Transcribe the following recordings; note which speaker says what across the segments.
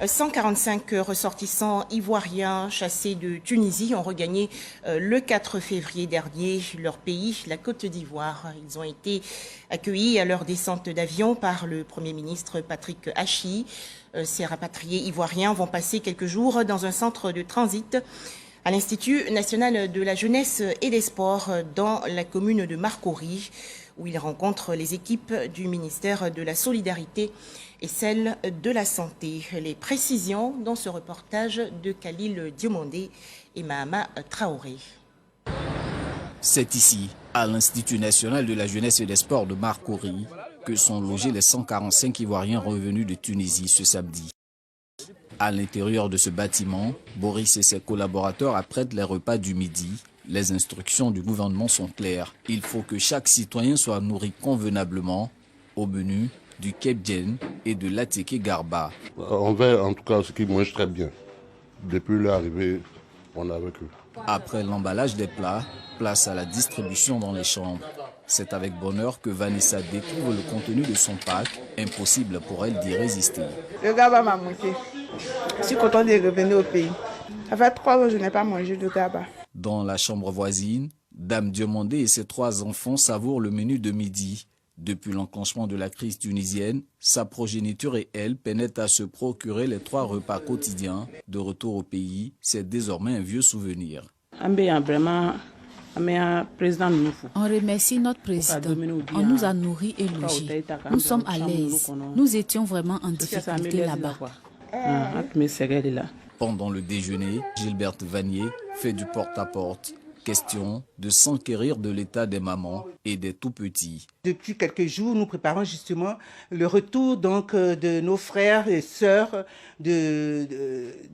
Speaker 1: 145 ressortissants ivoiriens chassés de Tunisie ont regagné le 4 février dernier leur pays, la Côte d'Ivoire. Ils ont été accueillis à leur descente d'avion par le Premier ministre Patrick Achi. Ces rapatriés ivoiriens vont passer quelques jours dans un centre de transit à l'Institut national de la jeunesse et des sports dans la commune de Marcory, où ils rencontrent les équipes du ministère de la Solidarité et celle de la Santé. Les précisions dans ce reportage de Khalil Diomandé et Mahama Traoré.
Speaker 2: C'est ici, à l'Institut national de la jeunesse et des sports de Marcory, que sont logés les 145 Ivoiriens revenus de Tunisie ce samedi. À l'intérieur de ce bâtiment, Boris et ses collaborateurs apprêtent les repas du midi. Les instructions du gouvernement sont claires. Il faut que chaque citoyen soit nourri convenablement. Au menu, du kebjen et de l'attiqué garba.
Speaker 3: On veut en tout cas ce qui mange très bien. Depuis l'arrivée, on a vécu.
Speaker 2: Après l'emballage des plats, place à la distribution dans les chambres. C'est avec bonheur que Vanessa découvre le contenu de son pack. Impossible pour elle d'y résister.
Speaker 4: Le gaba m'a manqué. Je suis contente de revenir au pays. Ça fait 3 ans que je n'ai pas mangé de gaba.
Speaker 2: Dans la chambre voisine, Dame Diomandé et ses 3 enfants savourent le menu de midi. Depuis l'enclenchement de la crise tunisienne, sa progéniture et elle peinent à se procurer les 3 repas quotidiens. De retour au pays, c'est désormais un vieux souvenir.
Speaker 5: On remercie notre président. On nous a nourris et logés. Nous sommes à l'aise. Nous étions vraiment en difficulté là-bas.
Speaker 2: Pendant le déjeuner, Gilberte Vanier fait du porte-à-porte. Question de s'enquérir de l'état des mamans et des tout-petits.
Speaker 6: Depuis quelques jours, nous préparons justement le retour donc de nos frères et sœurs de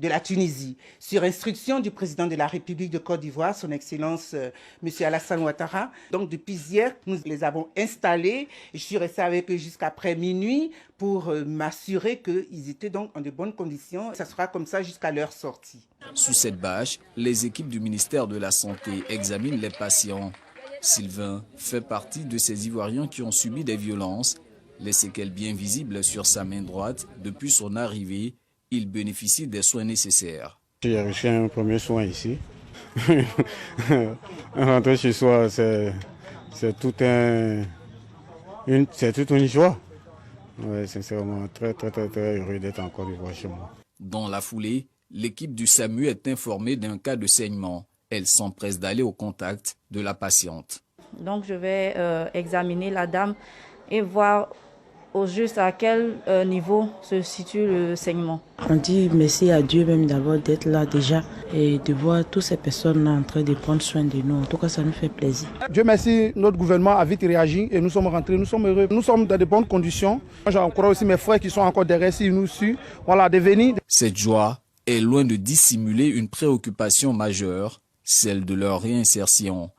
Speaker 6: la Tunisie. Sur instruction du président de la République de Côte d'Ivoire, son Excellence M. Alassane Ouattara. Donc depuis hier, nous les avons installés. Je suis restée avec eux jusqu'après minuit pour m'assurer qu'ils étaient donc en de bonnes conditions. Ça sera comme ça jusqu'à leur sortie.
Speaker 2: Sous cette bâche, les équipes du ministère de la Santé examinent les patients. Sylvain fait partie de ces Ivoiriens qui ont subi des violences. Les séquelles bien visibles sur sa main droite depuis son arrivée, il bénéficie des soins nécessaires.
Speaker 7: J'ai reçu un premier soin ici. Rentrer chez soi, c'est toute une joie. Ouais, sincèrement, très heureux d'être encore d'Ivoire chez moi.
Speaker 2: Dans la foulée, l'équipe du SAMU est informée d'un cas de saignement. Elle s'empresse d'aller au contact de la patiente.
Speaker 8: Donc je vais examiner la dame et voir au juste à quel niveau se situe le saignement.
Speaker 5: On dit merci à Dieu même d'abord d'être là déjà et de voir toutes ces personnes en train de prendre soin de nous. En tout cas, ça nous fait plaisir.
Speaker 9: Dieu merci, notre gouvernement a vite réagi et nous sommes rentrés, nous sommes heureux. Nous sommes dans de bonnes conditions. J'encourage aussi mes frères qui sont encore derrière, s'ils nous suivent, voilà, de venir.
Speaker 2: Cette joie est loin de dissimuler une préoccupation majeure, celle de leur réinsertion.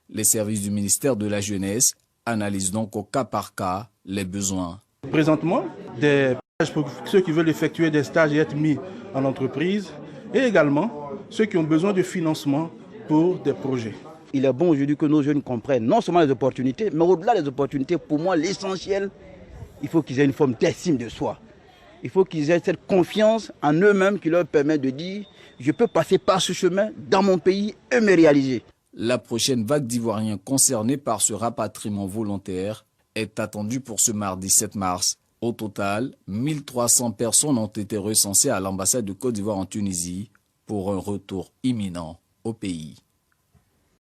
Speaker 2: Les services du ministère de la Jeunesse analysent donc au cas par cas les besoins.
Speaker 9: Présentement, des stages pour ceux qui veulent effectuer des stages et être mis en entreprise, et également ceux qui ont besoin de financement pour des projets.
Speaker 10: Il est bon aujourd'hui que nos jeunes comprennent non seulement les opportunités, mais au-delà des opportunités, pour moi, l'essentiel, il faut qu'ils aient une forme d'estime de soi. Il faut qu'ils aient cette confiance en eux-mêmes qui leur permet de dire « je peux passer par ce chemin dans mon pays et me réaliser ».
Speaker 2: La prochaine vague d'Ivoiriens concernés par ce rapatriement volontaire est attendue pour ce mardi 7 mars. Au total, 1300 personnes ont été recensées à l'ambassade de Côte d'Ivoire en Tunisie pour un retour imminent au pays.